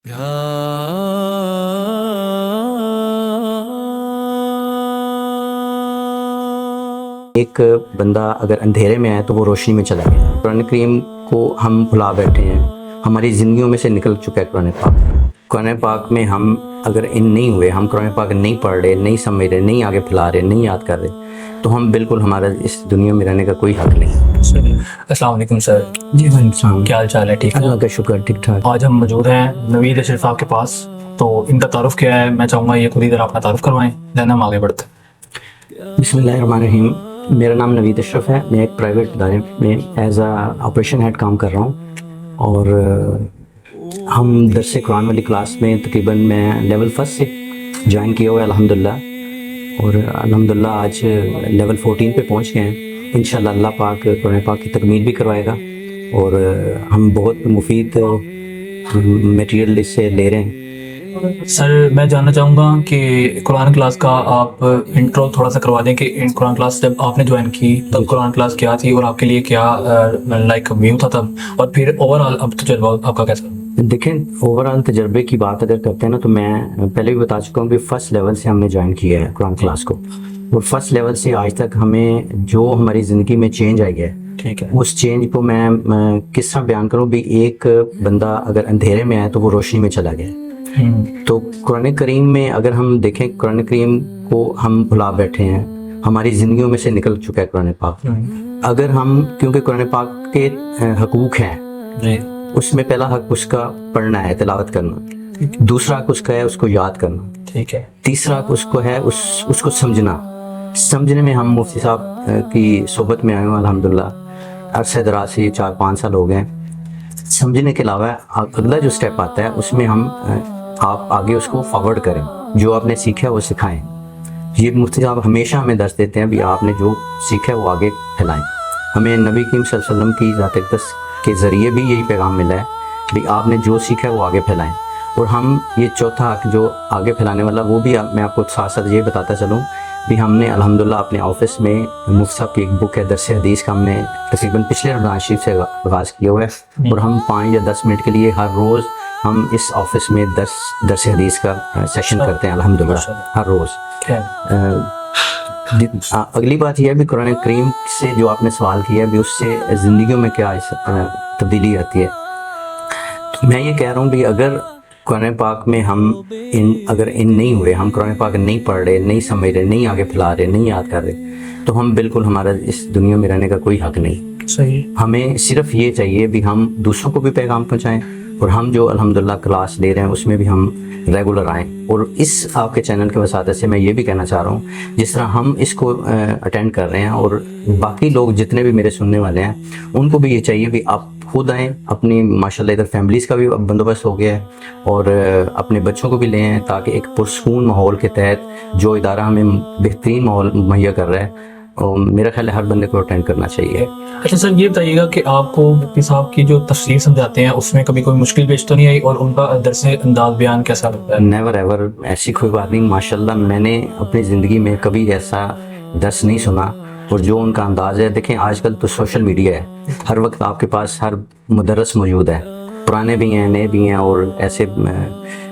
ایک بندہ اگر اندھیرے میں ہے تو وہ روشنی میں چلا گیا۔ قرآن کریم کو ہم بھلا بیٹھے ہیں، ہماری زندگیوں میں سے نکل چکا ہے قرآن پاک۔ قرآن پاک میں ہم اگر نہیں ہوئے، ہم قرآن پاک نہیں پڑھ رہے، نہیں سمجھ رہے، نہیں آگے پھیلا رہے، نہیں یاد کر رہے، تو ہم بالکل ہمارا اس دنیا میں رہنے کا کوئی حق نہیں۔ السلام علیکم سر۔ جی وعلیکم السلام۔ کیا حال چال ہے؟ ٹھیک ہے؟ اللہ کا شکر، ٹھیک ٹھاک۔ آج ہم موجود ہیں نوید اشرف صاحب کے پاس، تو ان کا تعارف کیا ہے میں چاہوں گا یہ خود ہی ذرا اپنا تعارف کروائیں، دین ہم آگے بڑھتے ہیں۔ بسم اللہ الرحمن الرحیم۔ میرا نام نوید اشرف ہے، میں ایک پرائیویٹ ادارے میں ایز اے آپریشن ہیڈ کام کر رہا ہوں، اور ہم درس قرآن والی کلاس میں تقریباً میں لیول 1 سے جوائن کیا ہوا ہے الحمدللہ، اور الحمدللہ آج لیول 14 پہ پہنچ گئے ہیں۔ انشاءاللہ اللہ پاک قرآن پاک کی تکمیل بھی کروائے گا، اور ہم بہت مفید میٹیریل اس سے لے رہے ہیں۔ سر میں جاننا چاہوں گا کہ قرآن کلاس کا آپ انٹرو تھوڑا سا کروا دیں کہ قرآن کلاس جب آپ نے جوائن کی تب قرآن کلاس کیا تھی اور آپ کے لیے کیا لائک ویو تھا تب، اور پھر اوور آل اب تجربہ آپ کا کیسا؟ دیکھیں، اوور آل تجربے کی بات اگر کرتے ہیں نا، تو میں پہلے بھی بتا چکا ہوں کہ فرسٹ لیول سے ہم نے جوائن کیا ہے قرآن کلاس کو، اور فرسٹ لیول سے آج تک ہمیں جو ہماری زندگی میں چینج آئی ہے، ٹھیک ہے، اس چینج کو میں کس طرح بیان کروں بھی۔ ایک بندہ اگر اندھیرے میں ہے تو وہ روشنی میں چلا گیا۔ تو قرآن کریم میں اگر ہم دیکھیں، قرآن کریم کو ہم بھلا بیٹھے ہیں، ہماری زندگیوں میں سے نکل چکا ہے قرآن پاک۔ اگر ہم، کیونکہ قرآن پاک کے حقوق ہیں، اس میں پہلا حق اس کا پڑھنا ہے، تلاوت کرنا، دوسرا حق اس کا ہے اس کو یاد کرنا، ٹھیک ہے، تیسرا حق اس کو ہے اس کو سمجھنے میں ہم مفتی صاحب کی صحبت میں آئے ہیں الحمدللہ، عرصہ دراز سے 4-5 سال ہو گئے۔ سمجھنے کے علاوہ اگلا جو سٹیپ آتا ہے اس میں ہم آپ آگے اس کو فارورڈ کریں، جو آپ نے سیکھا ہے وہ سکھائیں۔ یہ مفتی صاحب ہمیشہ ہمیں درس دیتے ہیں بھی آپ نے جو سیکھا ہے وہ آگے پھیلائیں۔ ہمیں نبی کریم صلی اللہ علیہ وسلم کی ذات اقدس کے ذریعے بھی یہی پیغام ملا ہے بھی آپ نے جو سیکھا ہے وہ آگے پھیلائیں۔ اور ہم یہ چوتھا حق جو آگے پھیلانے والا، وہ بھی میں آپ کو ساتھ ساتھ یہ بتاتا چلوں بھی، ہم نے الحمدللہ اپنے آفس میں مفتی صاحب کی ایک بک ہے درس حدیث کا، ہم نے تقریباً پچھلے رمضان شریف سے آغاز کیا ہوا ہے، اور ہم 5 یا 10 منٹ کے لیے ہر روز ہم اس آفس میں درس حدیث کا سیشن کرتے ہیں الحمدللہ ہر روز۔ اگلی بات یہ ہے بھی قرآن کریم سے جو آپ نے سوال کیا ہے بھی، اس سے زندگیوں میں کیا تبدیلی آتی ہے، تو میں یہ کہہ رہا ہوں بھی اگر قرآن پاک میں ہم اگر نہیں ہوئے، ہم قرآن پاک نہیں پڑھ رہے، نہیں سمجھ رہے، نہیں آگے پھیلا رہے، نہیں یاد کر رہے، تو ہم بالکل ہمارا اس دنیا میں رہنے کا کوئی حق نہیں۔ صحیح۔ ہمیں صرف یہ چاہیے بھی ہم دوسروں کو بھی پیغام پہنچائیں، اور ہم جو الحمدللہ کلاس لے رہے ہیں اس میں بھی ہم ریگولر آئیں۔ اور اس آپ کے چینل کے وساطت سے میں یہ بھی کہنا چاہ رہا ہوں، جس طرح ہم اس کو اٹینڈ کر رہے ہیں، اور باقی لوگ جتنے بھی میرے سننے والے ہیں ان کو بھی یہ چاہیے بھی آپ خود آئیں، اپنی ماشاءاللہ ادھر فیملیز کا بھی بندوبست ہو گیا ہے، اور اپنے بچوں کو بھی لے آئیں، تاکہ ایک پرسکون ماحول کے تحت جو ادارہ ہمیں بہترین ماحول مہیا کر رہا ہے، میرا خیال ہے ہر بندے کو اٹینڈ کرنا چاہیے۔ اچھا سر، یہ بتائیے گا کہ آپ کو مفتی صاحب کی جو تفسیر سمجھاتے ہیں اس میں کبھی کوئی مشکل پیش تو نہیں آئی، اور ان کا درس انداز بیان کیسا لگتا ہے؟ نیور ایور، ایسی کوئی بات نہیں، ماشاءاللہ میں نے اپنی زندگی میں کبھی ایسا درس نہیں سنا، اور جو ان کا انداز ہے، دیکھیں آج کل تو سوشل میڈیا ہے، ہر وقت آپ کے پاس ہر مدرس موجود ہے، پرانے بھی ہیں، نئے بھی ہیں، اور ایسے،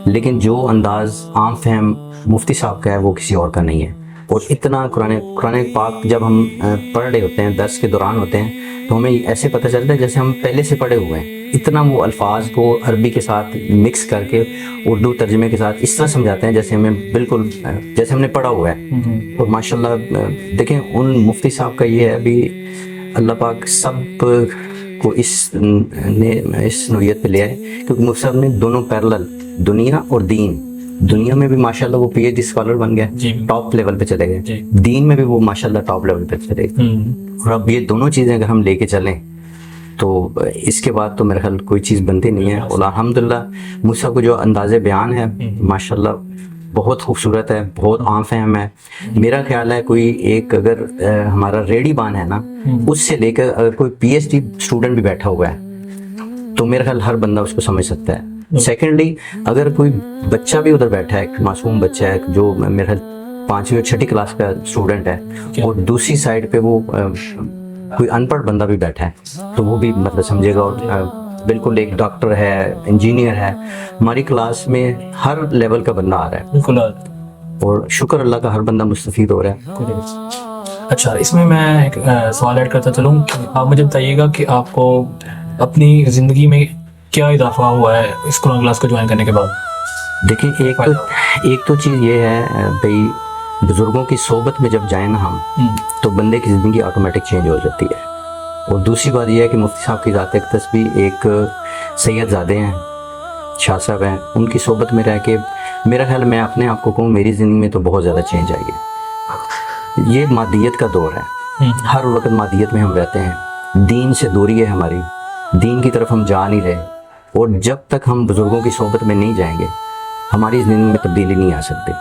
لیکن جو انداز عام فہم مفتی صاحب کا ہے وہ کسی اور کا نہیں ہے۔ اور اتنا قرآن پاک جب ہم پڑھ رہے ہوتے ہیں، درس کے دوران ہوتے ہیں، تو ہمیں ایسے پتہ چلتا ہے جیسے ہم پہلے سے پڑھے ہوئے ہیں۔ اتنا وہ الفاظ کو عربی کے ساتھ مکس کر کے اردو ترجمے کے ساتھ اس طرح سمجھاتے ہیں جیسے ہمیں بالکل جیسے ہم نے پڑھا ہوا ہے۔ اور ماشاءاللہ دیکھیں ان مفتی صاحب کا یہ ہے ابھی، اللہ پاک سب کو اس نوعیت پہ لے آئے، کیونکہ مفتی صاحب نے دونوں پیرلل، دنیا اور دین، دنیا میں بھی ماشاءاللہ وہ پی ایچ ڈی اسکالر بن گئے، ٹاپ لیول پہ چلے گئے، دین میں بھی وہ ماشاءاللہ ٹاپ لیول پہ چلے گئے۔ اور اب یہ دونوں چیزیں اگر ہم لے کے چلیں تو اس کے بعد تو میرا خیال کوئی چیز بنتی نہیں ہے۔ اور الحمدللہ موسیٰ کو جو انداز بیان ہے ماشاءاللہ بہت خوبصورت ہے، بہت عام فہم ہے۔ میرا خیال ہے کوئی ایک اگر ہمارا ریڈی بان ہے نا، اس سے لے کر اگر کوئی پی ایچ ڈی اسٹوڈنٹ بھی بیٹھا ہوا ہے تو میرا خیال ہر بندہ اس کو سمجھ سکتا ہے۔ سیکنڈلی اگر کوئی بچہ بھی ادھر بیٹھا ہے، ایک معصوم بچہ ہے جو میرا خیال 5ویں اور 6ٹھی کلاس کا اسٹوڈنٹ ہے، اور دوسری سائڈ پہ وہ کوئی ان پڑھ بندہ بھی بیٹھا ہے، تو وہ بھی مطلب سمجھے گا اور بالکل ایک ڈاکٹر ہے, انجینئر ہے. ہماری کلاس میں ہر لیول کا بندہ آ رہا ہے بالکل. اور شکر اللہ کا ہر بندہ مستفید ہو رہا ہے. اچھا, اس میں ایک سوال ایڈ کرتا چلوں کہ آپ مجھے بتائیے گا کہ آپ کو اپنی زندگی میں کیا اضافہ ہوا ہے اس قرآن کلاس کو جوائن کرنے کے بعد؟ دیکھیں ایک تو چیز یہ ہے بھئی, بزرگوں کی صحبت میں جب جائیں نا ہم تو بندے کی زندگی آٹومیٹک چینج ہو جاتی ہے. اور دوسری بات یہ ہے کہ مفتی صاحب کی ذات اقدس بھی ایک سید زادے ہیں, شاہ صاحب ہیں, ان کی صحبت میں رہ کے میرا خیال میں اپنے آپ کو کہوں میری زندگی میں تو بہت زیادہ چینج آئی ہے. یہ مادیت کا دور ہے, ہر وقت مادیت میں ہم رہتے ہیں, دین سے دوری ہے ہماری, دین کی طرف ہم جا نہیں رہے. اور جب تک ہم بزرگوں کی صحبت میں نہیں جائیں گے ہماری زندگی میں تبدیلی نہیں آ سکتی.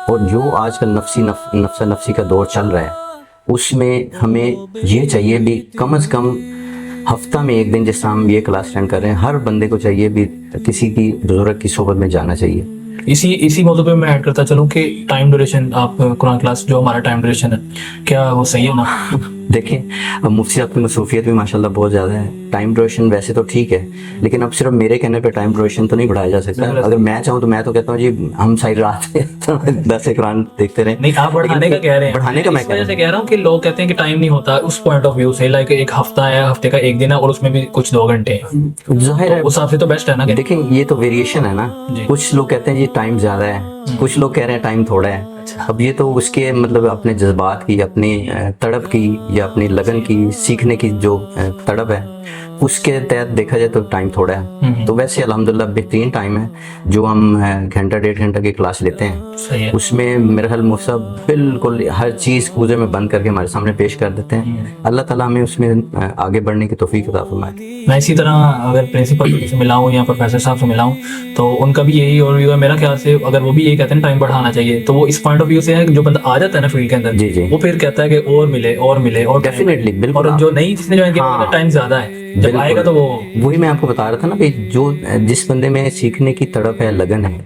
اور جو آج کل نفسی کا دور چل رہا ہے اس میں ہمیں یہ چاہیے بھی کم از کم ہفتہ میں ایک دن, جس طرح ہم یہ کلاس اٹینڈ کر رہے ہیں, ہر بندے کو چاہیے بھی کسی کی بزرگ کی صحبت میں جانا چاہیے. اسی موضوع پہ میں ایڈ کرتا چلوں کہ ٹائم ڈیوریشن, آپ قرآن کلاس جو ہمارا ٹائم ڈیوریشن ہے کیا وہ صحیح ہے نا؟ دیکھیں اب مفتی صاحب کی مصروفیت بھی ماشاءاللہ بہت زیادہ ہے. ٹائم ڈیوریشن ویسے تو ٹھیک ہے لیکن اب صرف میرے کہنے پہ ٹائم ڈیوریشن تو نہیں بڑھایا جا سکتا. اگر میں چاہوں تو میں تو کہتا ہوں جی ہم ساری رات 10 قرآن دیکھتے رہیں. نہیں, آپ بڑھانے کا کہہ رہے ہیں, بڑھانے کا میں اس وجہ سے کہہ رہا ہوں کہ لوگ کہتے ہیں کہ ٹائم نہیں ہوتا اس پوائنٹ آف ویو سے, لائک ایک ہفتہ ہے, ہفتے کا ایک دن ہے اور اس میں بھی کچھ 2 گھنٹے ہیں, ظاہر ہے اس حساب سے تو بیسٹ ہے نا. دیکھیں یہ تو ویریشن ہے نا, کچھ لوگ کہتے ہیں جی ٹائم زیادہ ہے, کچھ لوگ کہہ رہے ہیں ٹائم تھوڑا ہے. اب یہ تو اس کے مطلب اپنے جذبات کی, اپنی تڑپ کی یا اپنی لگن کی, سیکھنے کی جو تڑپ ہے اس کے تحت دیکھا جائے تو ٹائم تھوڑا ہے. تو ویسے الحمدللہ بہترین ٹائم ہے جو ہم گھنٹہ 1.5 گھنٹہ کی کلاس لیتے ہیں. اس میں میرا خیال مفتی صاحب بالکل ہر چیز کوزے میں بند کر کے ہمارے سامنے پیش کر دیتے ہیں. اللہ تعالیٰ ہمیں اس میں آگے بڑھنے کی توفیق عطا فرمائے. میں اسی طرح اگر پرنسپل سے ملا ہوں یا پروفیسر صاحب سے ملا ہوں تو ان کا بھی یہی اور ویو ہے میرا خیال سے. اگر وہ بھی یہی کہتے ہیں ٹائم بڑھانا چاہیے تو وہ اس پوائنٹ آف ویو سے ہے کہ جو بندہ آ جاتا ہے نا فیلڈ کے اندر, جی وہ پھر کہتا ہے کہ اور ملے اور ملے اور ڈیفینیٹلی بالکل. اور جو نہیں جس نے جوائن کیا ٹائم زیادہ ہے, جب آئے گا تو وہی میں آپ کو بتا رہا تھا نا بھائی, جو جس بندے میں سیکھنے کی تڑپ ہے, لگن ہے,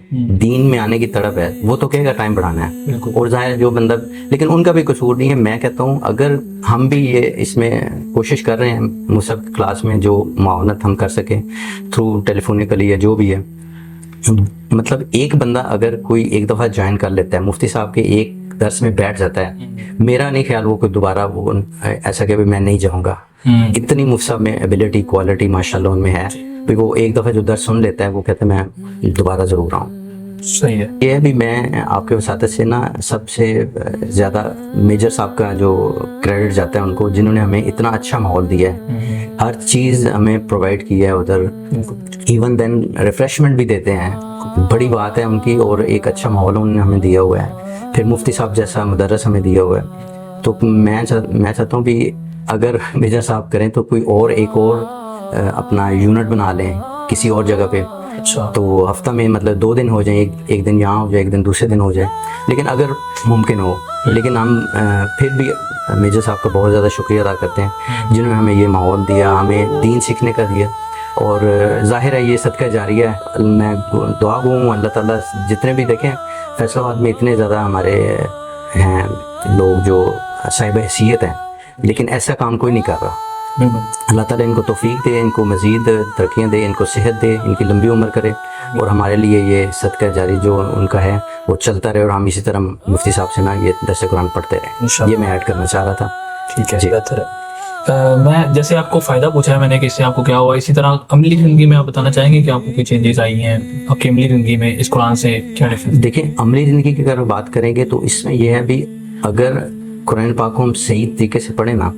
دین میں آنے کی تڑپ ہے, وہ تو کہے گا ٹائم بڑھانا ہے. اور ظاہر جو بندہ, لیکن ان کا بھی قصور نہیں ہے. میں کہتا ہوں اگر ہم بھی یہ اس میں کوشش کر رہے ہیں مصحف کلاس میں جو معاونت ہم کر سکیں تھرو ٹیلیفونیکلی یا جو بھی ہے, مطلب ایک بندہ اگر کوئی ایک دفعہ جوائن کر لیتا ہے, مفتی صاحب کے ایک درس میں بیٹھ جاتا ہے, میرا نہیں خیال وہ کوئی دوبارہ وہ ایسا کہ میں نہیں جاؤں گا. اتنی مفتی صاحب میں ایبیلٹی کوالٹی ماشاءاللہ ان میں ہے, وہ ایک دفعہ جو درس سن لیتا ہے وہ کہتا ہے میں دوبارہ ضرور آؤں. صحیح ہے. یہ بھی میں آپ کے وساطت سے نا سب سے زیادہ میجر صاحب کا جو کریڈٹ جاتا ہے ان کو, جنہوں نے ہمیں اتنا اچھا ماحول دیا ہے, ہر چیز ہمیں پرووائڈ کی ہے ادھر, ایون دین ریفریشمنٹ بھی دیتے ہیں, بڑی بات ہے ان کی. اور ایک اچھا ماحول انہوں نے ہمیں دیا ہوا ہے. پھر مفتی صاحب جیسا مدرس ہمیں دیا ہوا ہے. تو میں چاہتا ہوں بھی اگر میجر صاحب کریں تو کوئی اور ایک اور اپنا یونٹ بنا لیں کسی اور جگہ پہ, تو ہفتہ میں مطلب 2 دن ہو جائیں, ایک دن یہاں ہو جائے, ایک دن دوسرے دن ہو جائے. لیکن اگر ممکن ہو, لیکن ہم پھر بھی میجر صاحب کا بہت زیادہ شکریہ ادا کرتے ہیں جنہوں نے ہمیں یہ ماحول دیا, ہمیں دین سیکھنے کا دیا. اور ظاہر ہے یہ صدقہ جاریہ ہے. میں دعا گو ہوں اللہ تعالیٰ جتنے بھی دیکھیں فیصل آباد میں اتنے زیادہ ہمارے ہیں لوگ جو صاحب حیثیت ہیں, لیکن ایسا کام کوئی نہیں کر رہا. اللہ تعالیٰ ان کو توفیق دے, ان کو مزید ترقیاں دے, ان کو صحت دے, ان کی لمبی عمر کرے, اور ہمارے لیے یہ صدقہ جاری جو ان کا ہے وہ چلتا رہے, اور ہم اسی طرح مفتی صاحب سے نا یہ درس قرآن پڑھتے رہیں. یہ میں ایڈ کرنا چاہ رہا تھا. ٹھیک ہے, بہتر ہے. میں جیسے آپ کو فائدہ پوچھا ہے میں نے کہ اس سے آپ کو کیا ہوا, اسی طرح عملی زندگی میں آپ بتانا چاہیں گے کہ آپ کو کوئی چینجز آئی ہیں آپ کی عملی زندگی میں اس قرآن سے کیا ڈفرینس؟ دیکھیں عملی زندگی کی اگر بات کریں گے تو اس میں یہ ہے بھی اگر قرآن پاک کو ہم صحیح طریقے سے پڑھیں نا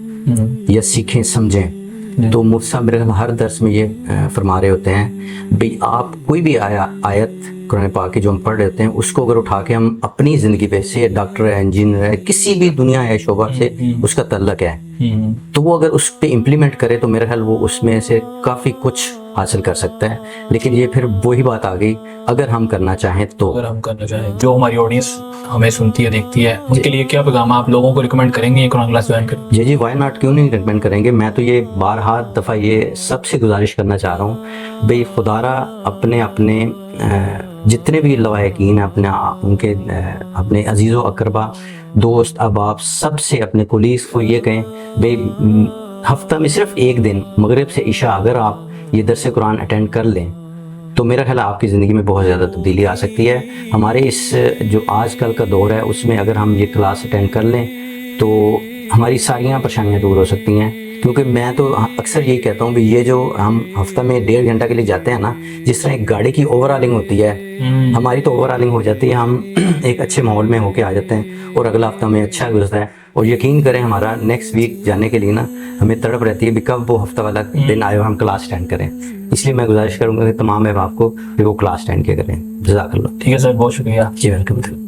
یا سیکھیں سمجھیں, تو مفتی صاحب میرے ہر درس میں یہ فرما رہے ہوتے ہیں بھئی آپ کوئی بھی آیت قرآن پاک کی جو ہم پڑھ رہے ہوتے ہیں اس کو اگر اٹھا کے ہم اپنی زندگی پہ, سے ڈاکٹر ہے, انجینئر ہے, کسی بھی دنیا ہے شعبہ سے اس کا تعلق ہے, تو وہ اگر اس پہ امپلیمنٹ کرے تو میرا خیال وہ اس میں سے کافی کچھ حاصل کر سکتا ہے. لیکن یہ پھر وہی بات آ گئی اگر ہم کرنا چاہیں تو. اگر ہم کرنا چاہیں, جو ہماری آڈینس ہمیں سنتی ہے دیکھتی ہے ان کے لیے کیا پیغام آپ لوگوں کو ریکمینڈ کریں گے یہ قرآن کلاس جوائن کریں؟ جی وائی ناٹ, کیوں نہیں ریکمینڈ کریں گے. میں تو یہ بارہا دفعہ یہ سب سے گزارش کرنا چاہ رہا ہوں بھئی خدا را اپنے جتنے بھی لواحقین ہیں ان کے اپنے عزیز و اقربا, دوست, احباب, سب سے اپنے کولیگز کو یہ کہیں بھئی ہفتہ میں صرف ایک دن مغرب سے عشاء اگر آپ یہ درس قرآن اٹینڈ کر لیں تو میرا خیال ہے آپ کی زندگی میں بہت زیادہ تبدیلی آ سکتی ہے. ہمارے اس جو آج کل کا دور ہے اس میں اگر ہم یہ کلاس اٹینڈ کر لیں تو ہماری ساریاں پریشانیاں دور ہو سکتی ہیں. کیونکہ میں تو اکثر یہی کہتا ہوں کہ یہ جو ہم ہفتہ میں 1.5 گھنٹہ کے لیے جاتے ہیں نا، جس طرح ایک گاڑی کی اوور ہالنگ ہوتی ہے، ہماری تو اوور ہالنگ ہو جاتی ہے، ہم ایک اچھے ماحول میں ہو کے آ جاتے ہیں اور اگلا ہفتہ میں اچھا گزرتا ہے. اور یقین کریں ہمارا نیکسٹ ویک جانے کے لیے نا ہمیں تڑپ رہتی ہے کہ کب وہ ہفتہ والا دن آئے اور ہم کلاس اٹینڈ کریں. اس لیے میں گزارش کروں گا کہ تمام احباب کو کہ وہ کلاس اٹینڈ کیا کریں. جزاک اللہ. ٹھیک ہے سر، بہت شکریہ. جی ویلکم.